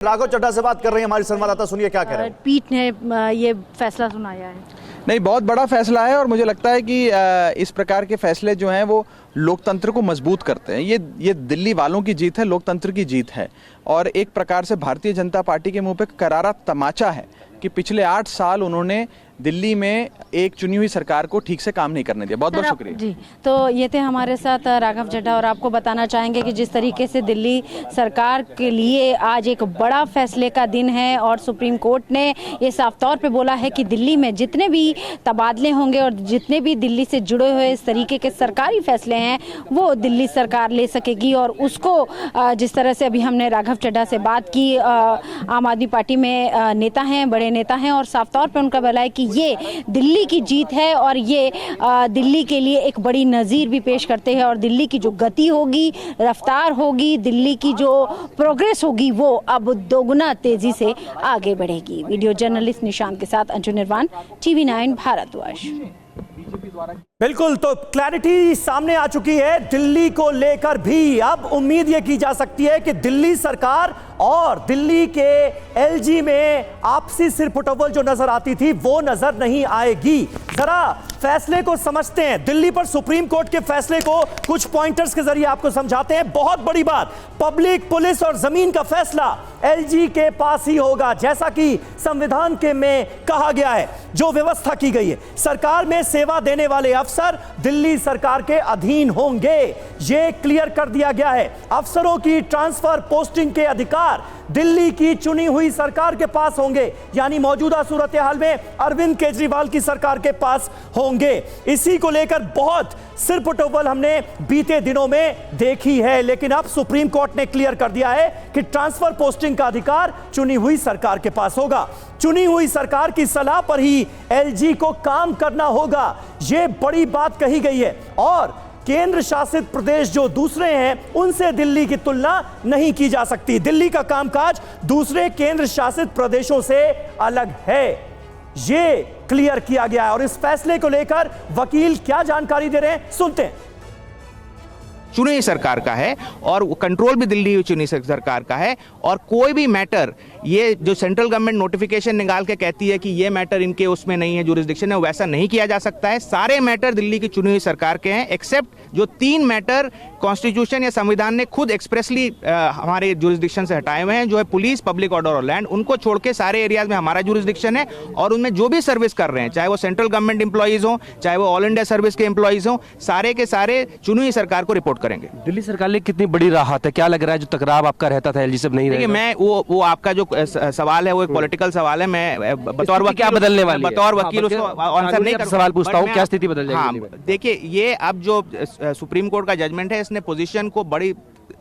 राघव चड्ढा से बात कर रहे हैं हमारी संवाददाता, सुनिए क्या कह रहे हैं। पीठ ने ये फैसला सुनाया है। नहीं, बहुत बड़ा फैसला है और मुझे लगता है कि इस प्रकार के फैसले जो हैं वो लोकतंत्र को मजबूत करते हैं। ये दिल्ली वालों की जीत है, लोकतंत्र की जीत है और एक प्रकार से भारतीय जनता पार्टी के मुंह पे करारा तमाचा है कि पिछले 8 साल उन्होंने दिल्ली में एक चुनी हुई सरकार को ठीक से काम नहीं करने दिया। बहुत बहुत शुक्रिया जी। तो ये थे हमारे साथ राघव चड्ढा और आपको बताना चाहेंगे कि जिस तरीके से दिल्ली सरकार के लिए आज एक बड़ा फैसले का दिन है और सुप्रीम कोर्ट ने ये साफ तौर पे बोला है कि दिल्ली में जितने भी तबादले होंगे और जितने भी दिल्ली से जुड़े हुए इस तरीके के सरकारी फैसले हैं वो दिल्ली सरकार ले सकेगी। और उसको जिस तरह से अभी हमने राघव चड्ढा से बात की, आम आदमी पार्टी में नेता हैं, बड़े नेता हैं और साफ तौर पर उनका बोला है कि ये दिल्ली की जीत है और ये दिल्ली के लिए एक बड़ी नज़ीर भी पेश करते हैं और दिल्ली की जो गति होगी, रफ्तार होगी, दिल्ली की जो प्रोग्रेस होगी वो अब दोगुना तेजी से आगे बढ़ेगी। वीडियो जर्नलिस्ट निशांत के साथ अंजू निर्वाण, TV9 भारतवर्ष। बिल्कुल, तो क्लैरिटी सामने आ चुकी है दिल्ली को लेकर भी। अब उम्मीद यह की जा सकती है कि दिल्ली सरकार और दिल्ली के एलजी में आपसी सिरपुटवल जो नजर आती थी वो नजर नहीं आएगी। जरा फैसले को समझते हैं, दिल्ली पर सुप्रीम कोर्ट के फैसले को कुछ पॉइंटर्स के जरिए आपको समझाते हैं। बहुत बड़ी बात, पब्लिक, पुलिस और जमीन का फैसला एलजी के पास ही होगा, जैसा कि संविधान के में कहा गया है। जो व्यवस्था की गई है, सरकार में सेवा देने वाले अफसर दिल्ली सरकार के अधीन होंगे, यह क्लियर कर दिया गया है। अफसरों की ट्रांसफर पोस्टिंग के अधिकार दिल्ली की चुनी हुई सरकार के पास होंगे, यानी मौजूदा सूरत हाल में अरविंद केजरीवाल की सरकार के पास होंगे। इसी को लेकर बहुत सिरपुटवल हमने बीते दिनों में देखी है, लेकिन अब सुप्रीम कोर्ट ने क्लियर कर दिया है कि ट्रांसफर पोस्टिंग का अधिकार चुनी हुई सरकार के पास होगा। चुनी हुई सरकार की सलाह पर ही एलजी को काम करना होगा, यह बड़ी बात कही गई है। और केंद्र शासित प्रदेश जो दूसरे हैं उनसे दिल्ली की तुलना नहीं की जा सकती। दिल्ली का कामकाज दूसरे केंद्र शासित प्रदेशों से अलग है, यह क्लियर किया गया है। और इस फैसले को लेकर वकील क्या जानकारी दे रहे हैं, सुनते हैं। चुनी हुई सरकार का है और कंट्रोल भी दिल्ली चुनी सरकार का है और कोई भी मैटर, ये जो सेंट्रल गवर्नमेंट नोटिफिकेशन निकाल के कहती है कि ये मैटर इनके उसमें नहीं है, जुरिस्डिक्शन है, वैसा नहीं किया जा सकता है। सारे मैटर दिल्ली की चुनी हुई सरकार के हैं, एक्सेप्ट जो 3 मैटर कॉन्स्टिट्यूशन या संविधान ने खुद एक्सप्रेसली हमारे जुरिस्डिक्शन से हटाए हुए हैं, जो है पुलिस, पब्लिक ऑर्डर और लैंड। उनको छोड़ के सारे एरियाज में हमारा जुरिस्डिक्शन है और उनमें जो भी सर्विस कर रहे हैं, चाहे वो सेंट्रल गवर्नमेंट एम्प्लॉइज हो, चाहे वो ऑल इंडिया सर्विस के एम्प्लॉइज हो, सारे के सारे चुनी हुई सरकार को रिपोर्ट करेंगे। दिल्ली सरकार ने कितनी बड़ी राहत है, क्या लग रहा है जो टकराव आपका रहता था एलजी से नहीं रहेगा? मैं वो आपका जो सवाल है वो एक पॉलिटिकल सवाल है। मैं बतौर वकील क्या बदलने वाली है? बतौर वकील उसको आंसर नहीं कर सवाल पूछता हूँ, क्या स्थिति बदल जाएगी? हाँ, देखिए, ये अब जो सुप्रीम कोर्ट का जजमेंट है, इसने पोजीशन को बड़ी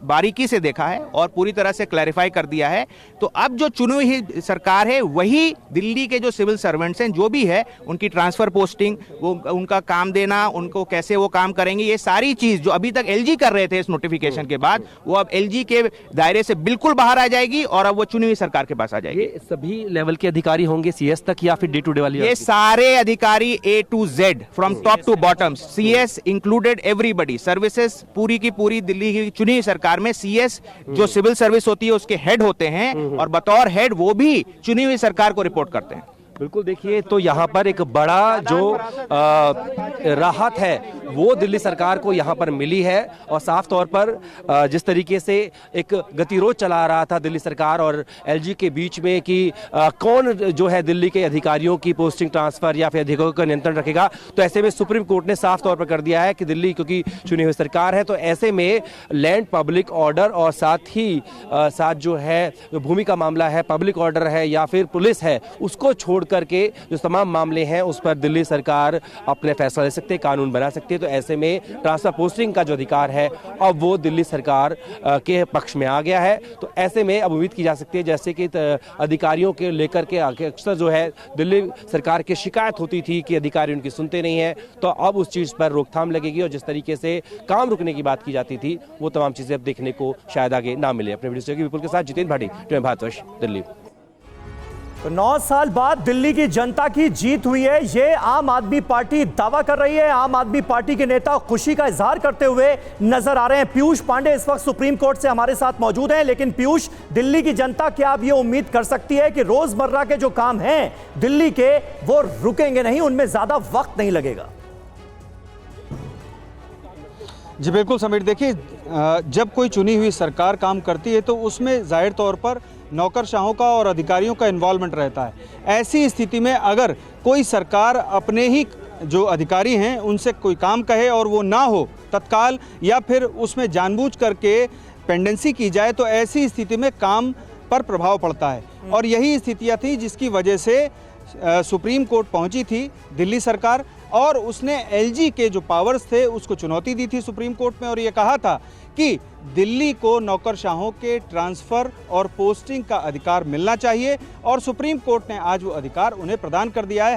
बारीकी से देखा है और पूरी तरह से क्लैरिफाई कर दिया है। तो अब जो चुनी हुई सरकार है वही दिल्ली के जो सिविल सर्वेंट्स हैं, जो भी है, उनकी ट्रांसफर पोस्टिंग, वो उनका काम देना, उनको कैसे वो काम करेंगे, ये सारी चीज जो अभी तक एलजी कर रहे थे इस नोटिफिकेशन के बाद, वो अब एलजी के दायरे से बिल्कुल बाहर आ जाएगी और अब वो चुनी हुई सरकार के पास आ जाएगी। ये सभी लेवल के अधिकारी होंगे सीएस तक या फिर डे टू डे वाली? ये सारे अधिकारी A to Z from top to bottom, CS included, everybody, services पूरी की पूरी दिल्ली की चुनी हुई सरकार में सीएस जो सिविल सर्विस होती है उसके हेड होते हैं और बतौर हेड वो भी चुनी हुई सरकार को रिपोर्ट करते हैं। बिल्कुल, देखिए, तो यहाँ पर एक बड़ा जो राहत है वो दिल्ली सरकार को यहाँ पर मिली है और साफ तौर पर जिस तरीके से एक गतिरोध चला रहा था दिल्ली सरकार और एलजी के बीच में कि कौन जो है दिल्ली के अधिकारियों की पोस्टिंग ट्रांसफर या फिर अधिकारियों का नियंत्रण रखेगा, तो ऐसे में सुप्रीम कोर्ट ने साफ तौर पर कर दिया है कि दिल्ली क्योंकि चुनी हुई सरकार है, तो ऐसे में लैंड, पब्लिक ऑर्डर और साथ जो है जो भूमि का मामला है, पब्लिक ऑर्डर है या फिर पुलिस है, उसको छोड़ करके जो तमाम मामले हैं उस पर दिल्ली सरकार अपने फैसला ले सकते हैं, कानून बना सकती है। तो ऐसे में ट्रांसफर पोस्टिंग का जो अधिकार है अब वो दिल्ली सरकार के पक्ष में आ गया है। तो ऐसे में अब उम्मीद की जा सकती है, जैसे कि अधिकारियों के लेकर के अक्सर जो है दिल्ली सरकार की शिकायत होती थी कि अधिकारी उनकी सुनते नहीं है, तो अब उस चीज पर रोकथाम लगेगी और जिस तरीके से काम रुकने की बात की जाती थी वो तमाम चीजें अब देखने को शायद आगे ना मिले। अपने वीडियो विपुल के साथ जितेंद्र भाटी, भारतवर्ष, दिल्ली। तो 9 साल बाद दिल्ली की जनता की जीत हुई है, ये आम आदमी पार्टी दावा कर रही है। आम आदमी पार्टी के नेता खुशी का इजहार करते हुए नजर आ रहे हैं। पीयूष पांडे इस वक्त सुप्रीम कोर्ट से हमारे साथ मौजूद हैं। लेकिन पीयूष, दिल्ली की जनता क्या अब ये उम्मीद कर सकती है कि रोजमर्रा के जो काम हैं दिल्ली के, वो रुकेंगे नहीं, उनमें ज्यादा वक्त नहीं लगेगा? जी बिल्कुल समीर, देखिए जब कोई चुनी हुई सरकार काम करती है तो उसमें जाहिर तौर पर नौकरशाहों का और अधिकारियों का इन्वॉल्वमेंट रहता है। ऐसी स्थिति में अगर कोई सरकार अपने ही जो अधिकारी हैं उनसे कोई काम कहे और वो ना हो तत्काल, या फिर उसमें जानबूझ करके पेंडेंसी की जाए, तो ऐसी स्थिति में काम पर प्रभाव पड़ता है। और यही स्थितियाँ थी जिसकी वजह से सुप्रीम कोर्ट पहुंची थी दिल्ली सरकार, और उसने एलजी के जो पावर्स थे उसको चुनौती दी थी सुप्रीम कोर्ट में, और ये कहा था कि दिल्ली को नौकरशाहों के ट्रांसफ़र और पोस्टिंग का अधिकार मिलना चाहिए, और सुप्रीम कोर्ट ने आज वो अधिकार उन्हें प्रदान कर दिया है।